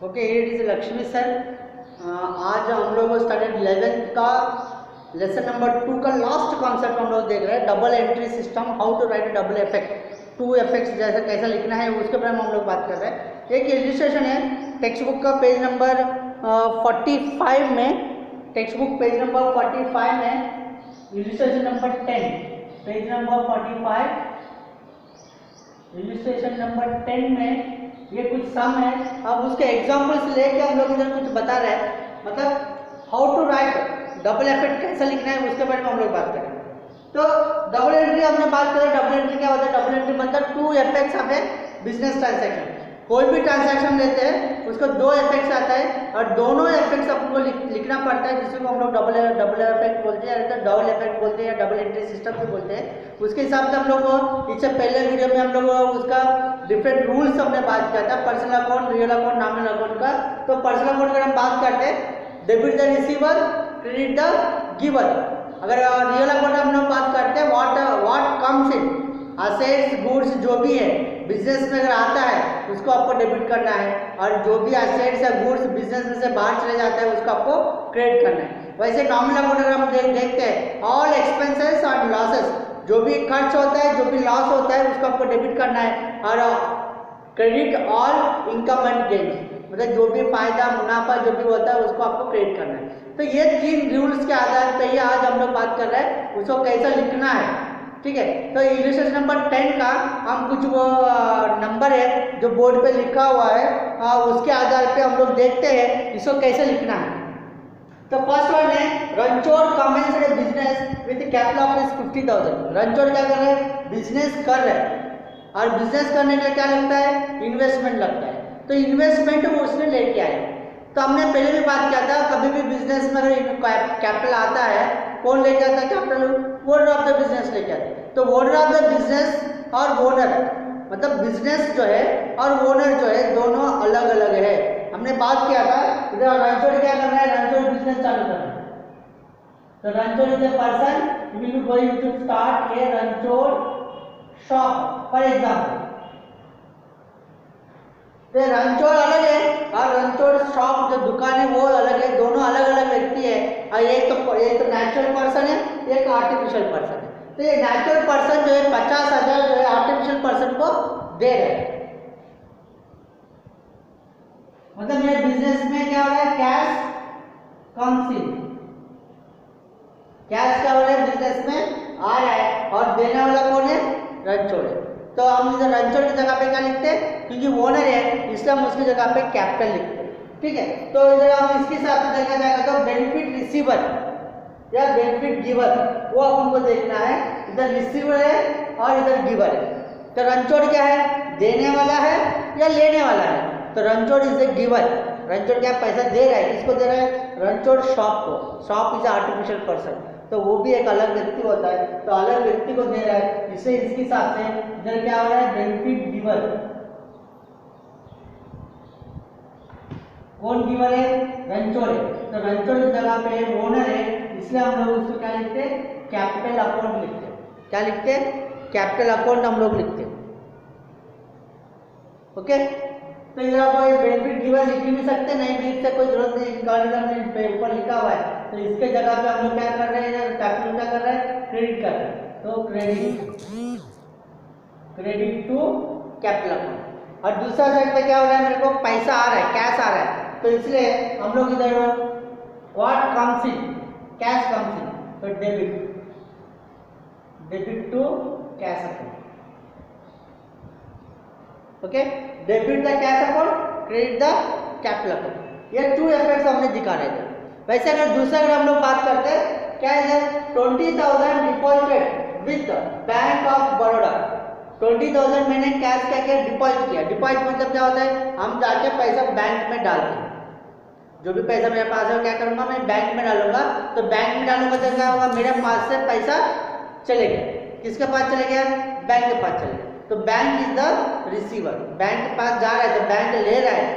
Okay, it is Lakshmi sir. आज हम लोग स्टैंडर्ड 11th का लेसन नंबर 2 का लास्ट कॉन्सेप्ट हम लोग देख रहे हैं, double entry system, how to write double effect, two effects जैसा कैसा लिखना है उसके बारे में हम लोग बात कर रहे हैं। एक इलस्ट्रेशन है टेक्स्ट बुक का पेज नंबर 45 में, टेक्स्ट बुक पेज नंबर 45 में illustration number 10, page number 45 illustration number 10 में ये कुछ सम है। अब उसके एग्जांपल्स लेके हम लोग इधर कुछ बता रहे हैं, मतलब how to write double effect कैसे लिखना है उसके बारे में हम लोग बात करें। तो डबल एंट्री हमने बात करें, डबल एंट्री क्या होता है? डबल एंट्री मतलब टू इफेक्ट्स हमें बिजनेस ट्रांजैक्शन, कोई भी ट्रांजैक्शन लेते हैं उसको दो इफेक्ट्स आता है और दोनों इफेक्ट्स हमको लिखना पड़ता है, जिसको हम लोग डबल इफेक्ट बोलते हैं, डबल इफेक्ट बोलते हैं या डबल एंट्री सिस्टम भी बोलते हैं। उसके हिसाब से हम लोग इससे पहले वीडियो में हम लोग उसका डिफरेंट रूल्स हमने बात किया था, personal account, real account, nominal account का। तो पर्सनल अकाउंट अगर हम बात करते हैं, debit the receiver, credit the giver. अगर रियल अकाउंट हम लोग बात करते हैं, what comes in, assets, goods, जो भी है बिजनेस में अगर आता है उसको आपको डेबिट करना है, और जो भी असेट्स या गुड्स बिजनेस में से बाहर चले जाता है उसको आपको क्रेडिट करना है। वैसे नॉमिनल अकाउंट अगर हम देखते हैं, ऑल एक्सपेंसेस और लॉसेस, जो भी खर्च होता है, जो भी लॉस होता है उसको आपको डेबिट करना है, और credit all income and gains, मतलब जो भी फायदा मुनाफा जो भी होता है उसको आपको क्रेडिट करना है। तो ये तीन रूल्स के आधार पर ही आज हम लोग बात कर रहे हैं उसको कैसा लिखना है, ठीक है। तो इलस्ट्रेशन नंबर 10 का हम कुछ वो नंबर है जो बोर्ड पे लिखा हुआ है, उसके आधार पे हम लोग देखते हैं इसको कैसे लिखना है। तो फर्स्ट वन है, Ranchhod commenced A business with capital of 50,000। Ranchhod क्या कर रहे हैं? बिजनेस कर रहे हैं, और बिजनेस करने के लिए क्या लगता है? इन्वेस्टमेंट लगता है। तो इन्वेस्टमेंट वो उसने लेके आए। तो हमने पहले भी बात किया था, कभी भी बिजनेस में अगर कैपिटल आता है, कौन लेके आता है capital? Owner of the business लेके आते हैं। तो ओनर ऑफ द बिजनेस और ओनर, मतलब बिजनेस जो है और ओनर जो है दोनों अलग अलग है। हमने बात किया था, इधर रणछोड़ क्या कर रहा है? रणछोड़ बिजनेस चालू कर रहा है। तो Ranchhod is a person, he will be going to start a Ranchhod shop for example. तो रणछोड़ अलग है और रणछोड़ शॉप जो दुकान है वो अलग है, दोनों अलग अलग व्यक्ति है। और एक तो नेचुरल पर्सन है, एक आर्टिफिशियल पर्सन है। तो ये नेचुरल पर्सन जो है 50,000 जो है आर्टिफिशियल पर्सन को दे रहे हैं। मतलब मेरे बिजनेस में क्या हो रहा है? कैश कम्स इन, कैश क्या हो रहा है? बिजनेस में आ रहा है, और देने वाला कौन है? रणछोड़ है। तो हम इधर रणछोड़ की जगह पे क्या लिखते हैं? क्योंकि ओनर है इसलिए हम उसकी जगह पे कैपिटल लिखते हैं, ठीक है। तो इधर हम इसके साथ देखा जाएगा तो बेनिफिट रिसीवर या बेनिफिट गिवर, वो अपन को देखना है। इधर रिसीवर है और इधर गिवर है। तो रणछोड़ क्या है? देने वाला है या लेने वाला है? तो Ranchhod is A giver. Ranchhod क्या पैसा दे रहा है? किसको दे रहा है? रणछोड़ शॉप को। शॉप इज आर्टिफिशियल पर्सन, तो वो भी एक अलग व्यक्ति होता है, तो अलग व्यक्ति को दे रहा है, इसलिए इसके हिसाब से इधर क्या हो रहा है? Benefit giver. कौन गिवर है? रणछोड़ है। तो रणछोड़ की जगह पे ओनर है, इसलिए हम लोग उसको क्या लिखते हैं? कैपिटल अकाउंट लिखते हैं। क्या लिखते हैं? कैपिटल अकाउंट हम लोग लिखते हैं, ओके। तो इधर आप बेनिफिट गिवर लिख भी सकते, नहीं भी इससे कोई जरूरत नहीं, गाड़ी ऊपर लिखा हुआ है। तो इसके जगह पे हम लोग क्या कर रहे हैं? कैपिटल क्या कर रहे हैं? क्रेडिट कर रहे हैं। तो क्रेडिट टू कैपिटल अकाउंट। और दूसरा साइड पे क्या हो रहा है? मेरे को पैसा आ रहा है, कैश आ रहा है, तो इसलिए हम लोग इधर what comes in, cash comes in, तो debit to cash account, okay. Debit the cash account, credit the capital account. ये टू इफेक्ट्स हमने दिखा रहे थे। वैसे अगर दूसरा अगर हम लोग बात करते हैं, क्या है? 20,000 deposited with bank of Baroda. 20,000 मैंने कैश क्या किया? डिपॉजिट किया। डिपॉजिट मतलब क्या होता है? हम जाके पैसा बैंक में डालते हैं। जो भी पैसा मेरे पास है क्या करूंगा? मैं बैंक में डालूंगा। तो बैंक में डालूंगा तो क्या होगा? मेरे पास से पैसा चले गया। किसके पास चले गया? बैंक के पास चले गया। तो bank is the receiver, bank के पास जा रहा है तो बैंक ले रहा है,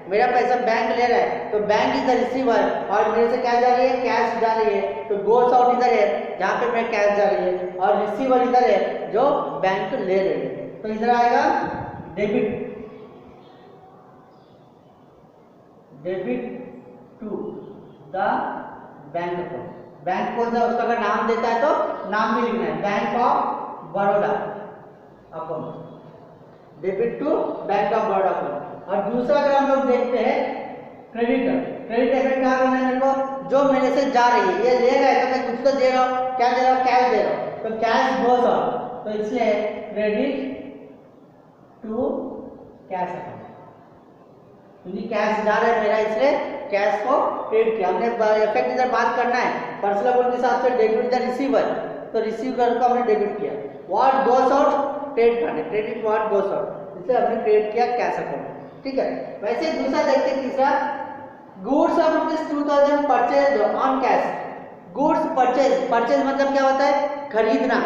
मेरा पैसा बैंक ले रहा है, तो बैंक इज द रिसीवर, और मेरे से क्या जा रही है? कैश जा रही है। तो गोस आउट इधर है जहाँ पे मेरा कैश जा रही है, और रिसीवर इधर है जो बैंक ले रही है। तो इधर आएगा debit, debit to the bank account. Bank कौन सा, उसका अगर नाम देता है तो नाम भी लिखना है, bank of Baroda account, debit to bank of Baroda account. और दूसरा अगर हम लोग देखते हैं क्रेडिट, क्रेडिट इफेक्ट कहाँ करना है मेरे को, जो मेरे से जा रही है, ये ले रहा है तो मैं कुछ तो दे रहा हूँ, क्या दे रहा हूँ, कैश दे रहा हूँ, तो कैश गोज आउट, तो इसलिए क्रेडिट टू कैश अकाउंट, क्योंकि कैश जा रहा है मेरा, इसलिए कैश को क्रेडिट किया हमने। इफेक्ट इधर बात करना है पर्सनल अकाउंट के हिसाब से, डेबिट द रिसीवर, तो रिसीवर को हमने डेबिट किया, व्हाट गोस आउट क्रेडिट करना, क्रेडिट व्हाट गोस आउट, इसलिए हमने क्रेडिट किया कैश अकाउंट, ठीक है। वैसे दूसरा देखते हैं तीसरा, goods of ₹2000 purchase on cash. Goods purchase, purchase मतलब क्या होता है, खरीदना।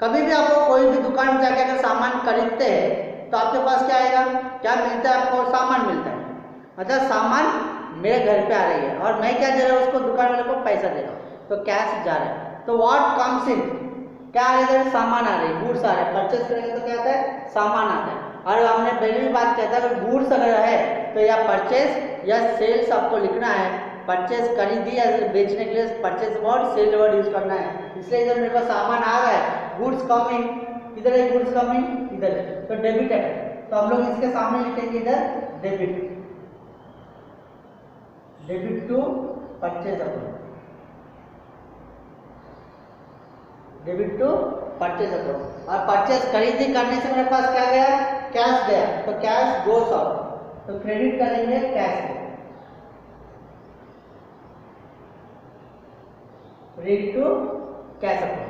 कभी भी आपको कोई भी दुकान में जाके अगर सामान खरीदते हैं तो आपके पास क्या आएगा, क्या मिलता है आपको, सामान मिलता है, मतलब सामान मेरे घर पे आ रही है और मैं क्या दे रहा हूँ उसको, दुकान वाले को पैसा दे रहा हूँ, तो कैश जा रहा है। तो व्हाट कम्स इन, क्या आ रहा है, सामान आ रही है, गुड्स आ रहा है, परचेज करेंगे तो क्या आता है, सामान आता है। और हमने पहले भी बात किया था, अगर गुड्स अगर है तो या परचेज या सेल्स आपको लिखना है, परचेज खरीदी या बेचने के लिए purchase word, sale word use करना है, इसलिए इधर मेरे को सामान आ रहा है, गुड्स कमिंग, इधर है गुड्स कमिंग, इधर है, तो डेबिट है, तो हम लोग इसके सामने लिखेंगे इधर debit, debit to purchase account, debit to purchase account. और परचेज खरीदी करने से मेरे पास क्या गया, कैश गया, तो कैश गोस आउट, तो क्रेडिट करेंगे कैश को, क्रेडिट टू कैश अकाउंट,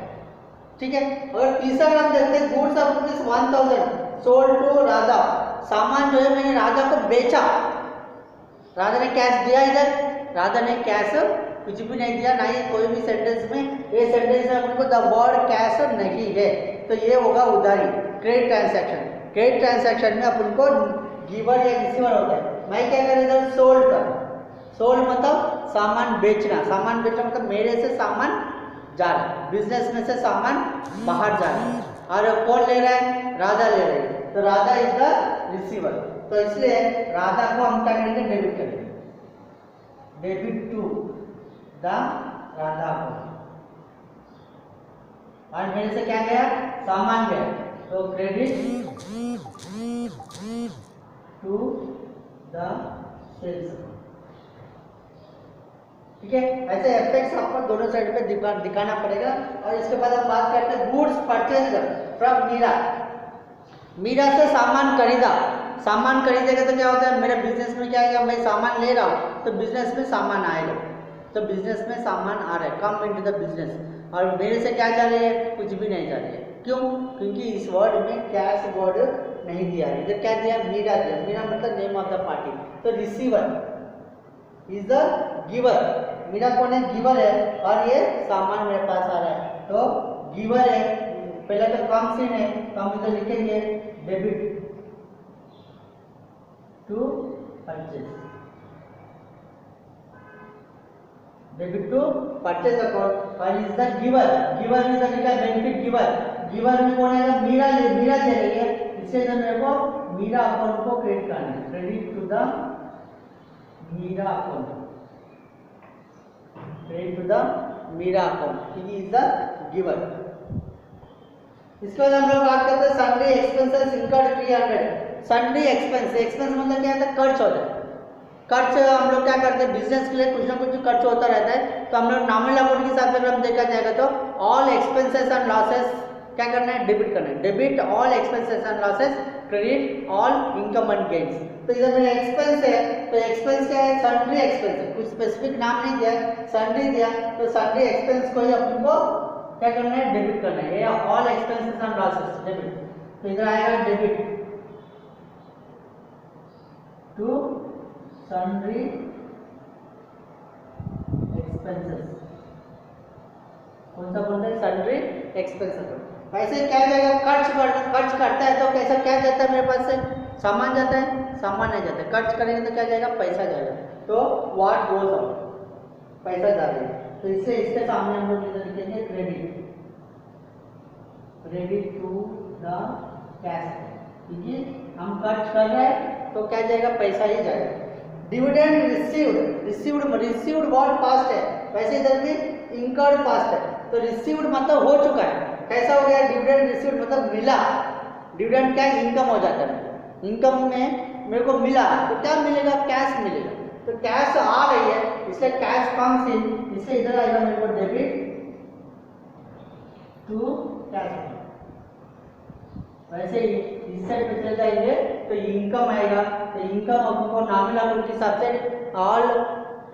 ठीक है। और तीसरा हम देखते हैं, goods of ₹1000 sold to Radha, सामान जो है मैंने राधा को बेचा, राधा ने कैश दिया, इधर राधा ने कैश कुछ भी नहीं दिया, ना ही कोई भी सेंटेंस में, ये सेंटेंस में अपने को द वर्ड कैश नहीं है, तो ये होगा उधारी, क्रेडिट ट्रांसैक्शन। क्रेडिट ट्रांसैक्शन में अपन को गिवर या रिसीवर होता है। मैं क्या कर इधर सोल्ड कर, सोल्ड मतलब सामान बेचना, सामान बेचना मतलब मेरे से सामान जा रहा है, बिजनेस में से सामान बाहर जा रहा है, और कौन ले रहा है, राधा ले रही है, तो राधा इज द रिसीवर, तो इसलिए राधा को हम क्या करेंगे, डेबिट करेंगे, डेबिट टू द राधा को, और मेरे से क्या गया, सामान गया, तो क्रेडिट टू द सेल्स, ठीक है। ऐसे इफेक्ट्स आपको दोनों साइड पे दिखाना पड़ेगा। और इसके बाद हम बात करते हैं goods purchase from Meera, Meera से सामान खरीदा, सामान खरीदेगा तो क्या होता है, मेरे बिजनेस में क्या आएगा, मैं सामान ले रहा हूँ तो बिजनेस में सामान आएगा, तो बिजनेस में सामान आ रहा है, कम इनटू द बिजनेस, और मेरे से क्या जा रही है, कुछ भी नहीं जा रही है, क्यों, क्योंकि इस वर्ड में कैश वर्ड नहीं दिया है, इधर क्या दिया, मीरा दिया, मीरा मतलब नेम ऑफ द पार्टी, तो receiver is the giver, Meera कौन है, गिवर है, और ये सामान मेरे पास आ रहा है, तो गिवर है, पहले तो कम सीन है, तो हम इधर लिखेंगे debit to purchase, debit to purchase account, और इज द गिवर, गिवर में इधर लिखा बेनिफिट गिवर, गिवर में कौन है, मीरा दे रही है, इससे इधर मेरे को मीरा अकाउंट को क्रेडिट करना है, credit to the Meera account, credit to the Meera account, he is the giver. इसके बाद हम लोग बात करते हैं sundry expenses incurred 300। Sundry expense, expense मतलब क्या होता है, खर्च होता है, खर्च हम लोग क्या करते हैं, बिजनेस के लिए कुछ ना कुछ खर्च होता रहता है, तो हम लोग नॉमिनल अकाउंट के हिसाब से अगर हम देखा जाएगा तो ऑल एक्सपेंसेस एंड लॉसेस क्या करना है, डेबिट करना है, debit all expenses and losses, credit all income and gains. तो इधर मेरा एक्सपेंस है, तो एक्सपेंस क्या है, सन्डे एक्सपेंस है, कुछ स्पेसिफिक नाम नहीं दिया, सन्डे दिया, तो सन्डे एक्सपेंस को ही अपन को क्या करना है, डेबिट करना है, या all expenses and losses debit, तो इधर आएगा डेबिट टू सन्डे एक्सपेंसेस, कौन सा बोलते हैं, सन्डे एक्सपेंसेस। वैसे क्या जाएगा, खर्च करता है तो कैसा क्या जाता है मेरे पास से, सामान जाता है, सामान नहीं जाता है, खर्च करेंगे तो क्या जाएगा, पैसा जाएगा, तो व्हाट गोज आउट, पैसा जा रहा है, तो इससे इसके सामने हम लोग इधर लिखेंगे credit, credit to the cash, क्योंकि हम खर्च कर रहे हैं तो क्या जाएगा, पैसा ही जाएगा, डिविडेंड रिसीव्ड वर्ड पास्ट है, वैसे इधर भी इनकर्ड पास्ट है। तो रिसीव्ड मतलब हो चुका है, कैसा हो गया, डिविडेंड रिसीव्ड मतलब मिला। डिविडेंड क्या इनकम हो जाता है, इनकम में मेरे को मिला तो क्या मिलेगा, कैश मिलेगा। तो कैश आ रही है इसलिए कैश कम्स इन, इसलिए इधर आएगा मेरे को डेबिट टू कैश। वैसे ही इस साइड पे चल जाएंगे तो इनकम आएगा, तो इनकम आपको नॉमिनल के हिसाब से all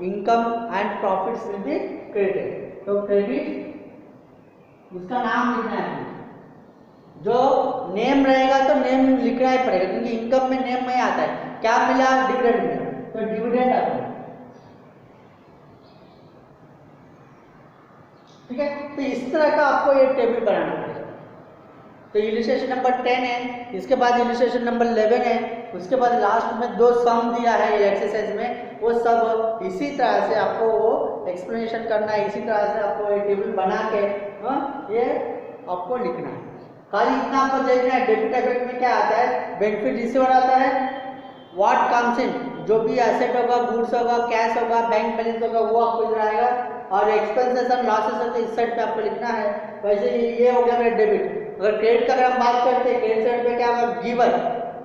income and profits will be credited. तो क्रेडिट उसका नाम लिखना है, जो नेम रहेगा तो नेम लिखना ही पड़ेगा क्योंकि इनकम में नेम में आता है। क्या मिला, डिविडेंड मिला, तो डिविडेंड आता है। ठीक है, तो इस तरह का आपको ये टेबल बनाना पड़ेगा। तो इलस्ट्रेशन नंबर 10 है, इसके बाद इलस्ट्रेशन नंबर 11 है, उसके बाद लास्ट में 2 सम दिया है एक्सरसाइज में, वो सब इसी तरह से आपको वो एक्सप्लेनेशन करना है, इसी तरह से आपको ये टेबल बना के ये आपको लिखना है। खाली इतना आपको देखना है, डेबिट एफेक्ट में क्या आता है, बेनिफिट रिसीवर आता है, व्हाट कम्स इन, जो भी एसेट होगा, गुड्स होगा, कैश होगा, बैंक बैलेंस होगा, वो आपको इधर आएगा, और एक्सपेंसेस और लॉसेस होते इस साइड पे आपको लिखना है। वैसे ये हो गया मेरा डेबिट। अगर क्रेडिट का अगर हम बात करते हैं, क्रेडिट साइड पे क्या होगा, गिवर,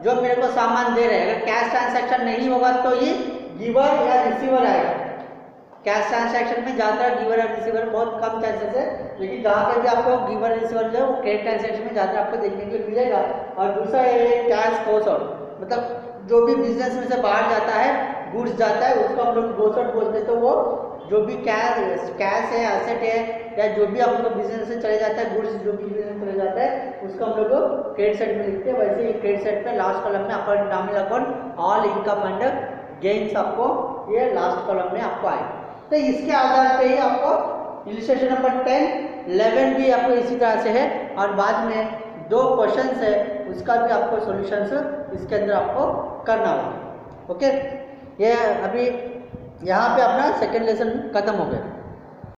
जो मेरे को सामान दे रहे हैं। अगर कैश ट्रांसैक्शन नहीं होगा तो ये गिवर या रिसीवर आएगा। कैश ट्रांसैक्शन में ज़्यादातर गिवर और रिसीवर बहुत कम चांसेस है, लेकिन जहाँ पे भी आपको गिवर रिसीवर जो है वो क्रेडिट ट्रांसैक्शन में ज़्यादा आपको देखने के लिए मिलेगा। और दूसरा ये कैश गोस आउट, मतलब जो भी बिजनेस में से बाहर जाता है, गुड्स जाता है, उसको हम लोग गोस आउट बोलते हैं। तो वो जो भी कैश है, एसेट है, या जो भी हम लोग बिजनेस से चले जाता है, गुड्स जो भी बिजनेस में चले जाता है, उसको हम लोग क्रेडिट साइड में लिखते हैं। वैसे ही क्रेडिट साइड पे लास्ट कॉलम में आपका nominal account all income and gains आपको ये लास्ट कॉलम में आपको आएगा। तो इसके आधार पे ही आपको इलस्ट्रेशन नंबर 10, 11 भी आपको इसी तरह से है, और बाद में 2 क्वेश्चंस है उसका भी आपको सॉल्यूशंस इसके अंदर आपको करना होगा। ओके, ये अभी यहाँ पे अपना सेकेंड लेसन खत्म हो गया।